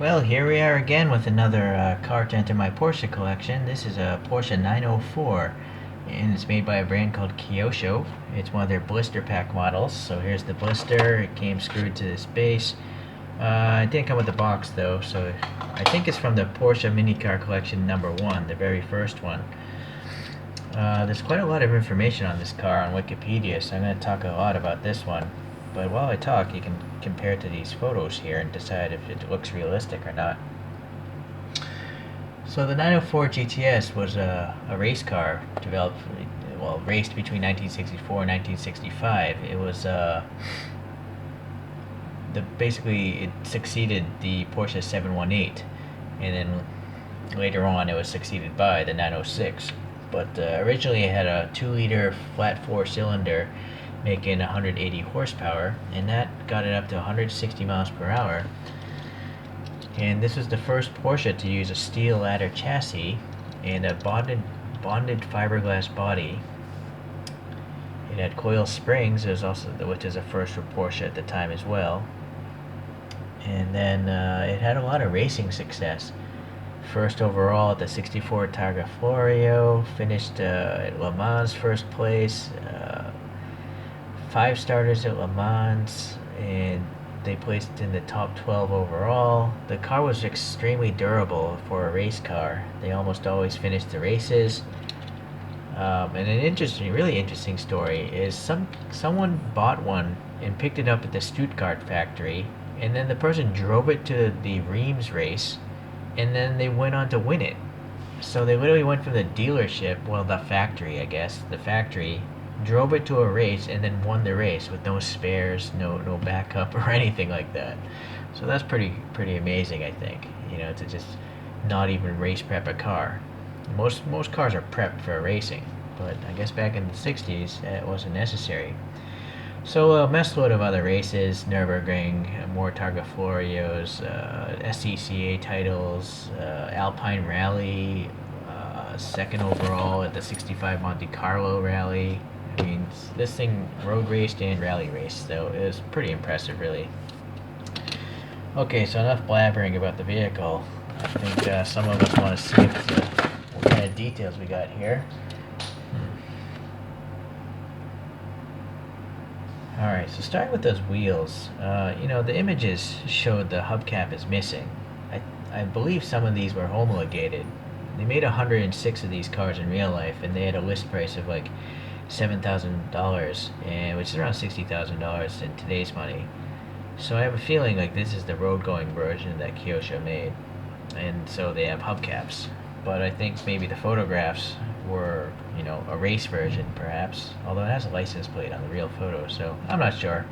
Well, here we are again with another car to enter my Porsche collection. This is a Porsche 904, and it's made by a brand called Kyosho. It's one of their blister pack models. So here's the blister. It came screwed to this base. It didn't come with the box though, so I think it's from the Porsche Mini Car Collection number 1, the very first one. There's quite a lot of information on this car on Wikipedia, so I'm going to talk a lot about this one. But while I talk, you can compare to these photos here and decide if it looks realistic or not. So the 904 GTS was a race car developed, well, raced between 1964 and 1965. It was basically it succeeded the Porsche 718, and then later on it was succeeded by the 906. But originally it had a 2-liter flat 4-cylinder making 180 horsepower, and that got it up to 160 miles per hour. And this was the first Porsche to use a steel ladder chassis and a bonded fiberglass body. It had coil springs, which is a first for Porsche at the time as well. And then it had a lot of racing success. First overall at the 64 Targa Florio, finished at Le Mans first place, 5 starters at Le Mans, and they placed in the top 12 overall. The car was extremely durable for a race car. They almost always finished the races. And an really interesting story is someone bought one and picked it up at the Stuttgart factory, and then the person drove it to the Reims race, and then they went on to win it. So they literally went from the dealership, well, the factory, I guess, the factory, drove it to a race, and then won the race with no spares, no backup or anything like that. So that's pretty amazing, I think. To just not even race prep a car. Most cars are prepped for racing, but I guess back in the 60s it wasn't necessary. So a mess load of other races, Nürburgring, more Targa Florios, SCCA titles, Alpine Rally, second overall at the 65 Monte Carlo Rally. I mean, this thing road raced and rally raced, so it was pretty impressive, really. Okay, so enough blabbering about the vehicle. I think some of us want to see what kind of details we got here. Alright, so starting with those wheels, the images showed the hubcap is missing. I believe some of these were homologated. They made 106 of these cars in real life, and they had a list price of like $7,000, which is around $60,000 in today's money. So I have a feeling like this is the road-going version that Kyosho made, and so they have hubcaps. But I think maybe the photographs were, a race version, perhaps. Although it has a license plate on the real photo, so I'm not sure.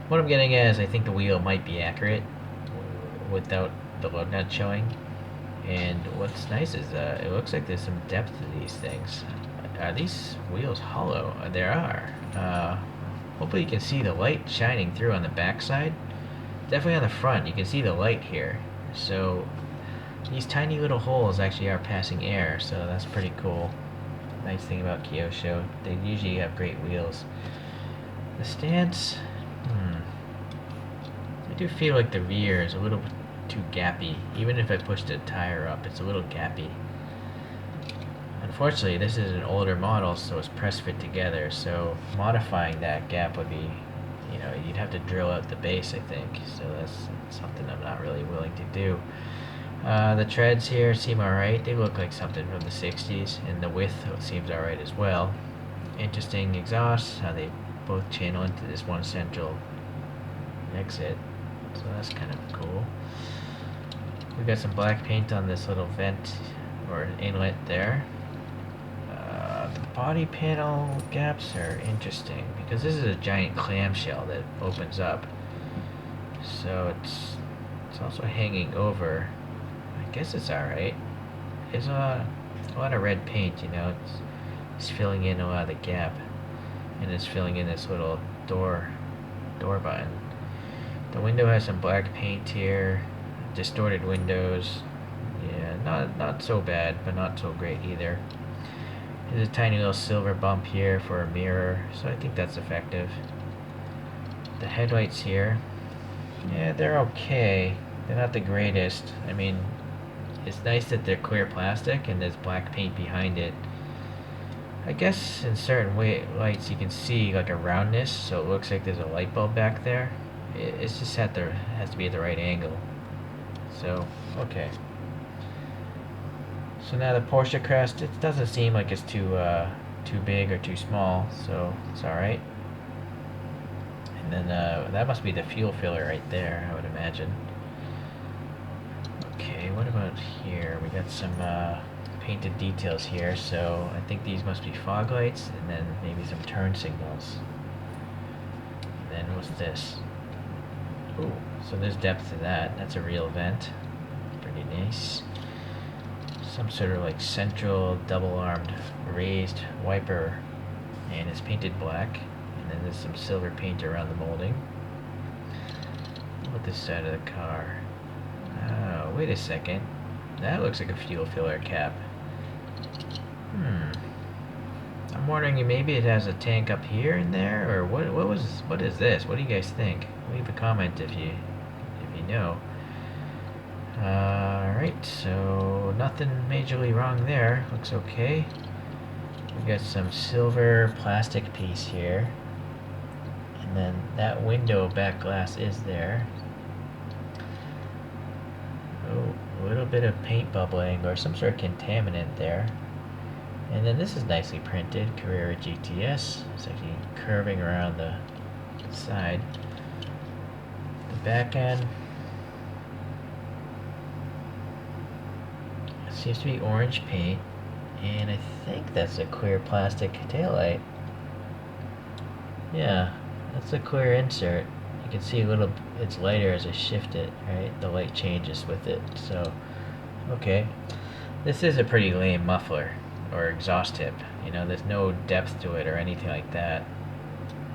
What I'm getting at is I think the wheel might be accurate without the lug nut showing. And what's nice is it looks like there's some depth to these things. Are these wheels hollow? There are. Hopefully you can see the light shining through on the backside. Definitely on the front, you can see the light here. So these tiny little holes actually are passing air, so that's pretty cool. Nice thing about Kyosho, they usually have great wheels. The stance, I do feel like the rear is a little too gappy. Even if I push the tire up, it's a little gappy. Unfortunately, this is an older model, so it's press fit together, so modifying that gap would be, you'd have to drill out the base, I think, so that's something I'm not really willing to do. The treads here seem alright. They look like something from the 60s, and the width seems alright as well. Interesting exhausts, how they both channel into this one central exit, so that's kind of cool. We got some black paint on this little vent or inlet there. The body panel gaps are interesting because this is a giant clamshell that opens up, so it's also hanging over. I guess it's alright. There's a lot of red paint, it's filling in a lot of the gap, and it's filling in this little door button. The window has some black paint here, distorted windows. Yeah, not so bad, but not so great either. There's a tiny little silver bump here for a mirror, so I think that's effective. The headlights here, yeah, they're okay. They're not the greatest. I mean, it's nice that they're clear plastic and there's black paint behind it. I guess in certain lights you can see like a roundness, so it looks like there's a light bulb back there. It's just has to be at the right angle. So, okay. So now the Porsche crest, it doesn't seem like it's too big or too small, so it's all right. And then that must be the fuel filler right there, I would imagine. Okay, what about here? We got some painted details here, so I think these must be fog lights, and then maybe some turn signals. And then what's this? Ooh, so there's depth to that. That's a real vent. Pretty nice. Some sort of like central double-armed raised wiper, and it's painted black. And then there's some silver paint around the molding. What about this side of the car? Oh, wait a second. That looks like a fuel filler cap. I'm wondering if maybe it has a tank up here and there, or what is this? What do you guys think? Leave a comment if you know. Alright, so nothing majorly wrong there. Looks okay. We got some silver plastic piece here. And then that window back glass is there. Oh, a little bit of paint bubbling or some sort of contaminant there. And then this is nicely printed, Carrera GTS. It's actually curving around the side. The back end seems to be orange paint, and I think that's a clear plastic taillight. Yeah, that's a clear insert. You can see it's lighter as I shift it, right? The light changes with it, so, okay. This is a pretty lame muffler, or exhaust tip. You know, there's no depth to it or anything like that.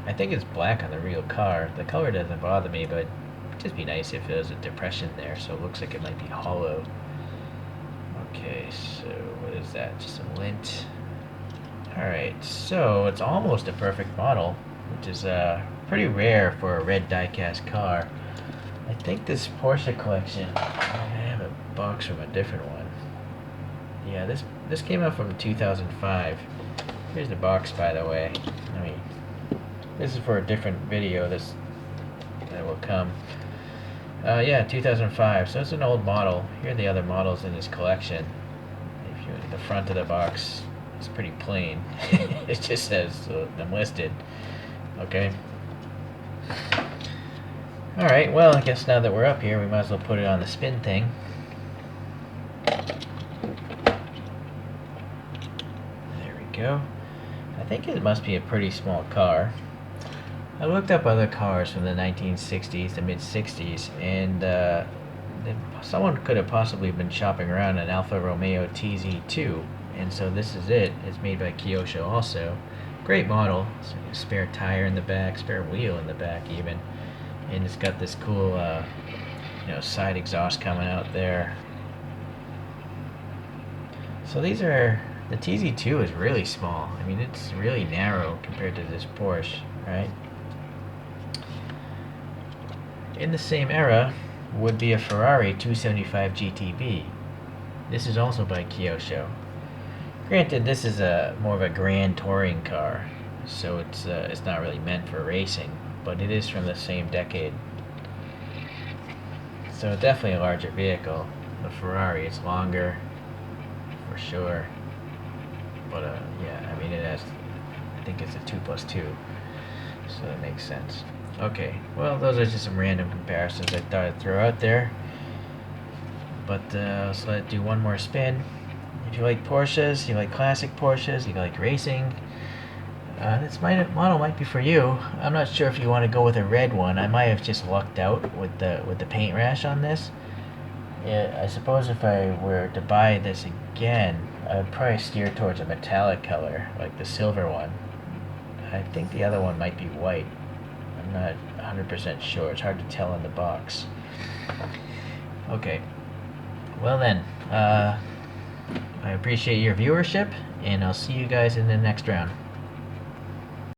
I think it's black on the real car. The color doesn't bother me, but it'd just be nice if there was a depression there, so it looks like it might be hollow. Okay, so what is that? Just some lint. Alright, so it's almost a perfect model, which is pretty rare for a red diecast car. I think this Porsche collection, I have a box from a different one. Yeah, this came out from 2005. Here's the box, by the way. This is for a different video that will come. Yeah, 2005. So it's an old model. Here are the other models in this collection. The front of the box is pretty plain. It just says them listed. Okay. All right. Well, I guess now that we're up here, we might as well put it on the spin thing. There we go. I think it must be a pretty small car. I looked up other cars from the 1960s, the mid-60s, and someone could have possibly been shopping around an Alfa Romeo TZ2, and so this is it. It's made by Kyosho also. Great model. So a spare tire in the back, spare wheel in the back even, and it's got this cool side exhaust coming out there. So the TZ2 is really small. I mean, it's really narrow compared to this Porsche, right? In the same era would be a Ferrari 275 GTB. This is also by Kyosho. Granted, this is more of a grand touring car, so it's not really meant for racing, but it is from the same decade. So definitely a larger vehicle. The Ferrari, it's longer, for sure. But yeah, I mean I think it's a 2+2, so that makes sense. Okay, well, those are just some random comparisons I thought I'd throw out there. But so let's do one more spin. If you like Porsches, you like classic Porsches, you like racing, this model might be for you. I'm not sure if you want to go with a red one. I might have just lucked out with the paint rash on this. Yeah, I suppose if I were to buy this again, I would probably steer towards a metallic color, like the silver one. I think the other one might be white. I'm not 100% sure. It's hard to tell in the box. Okay. Well then, I appreciate your viewership, and I'll see you guys in the next round.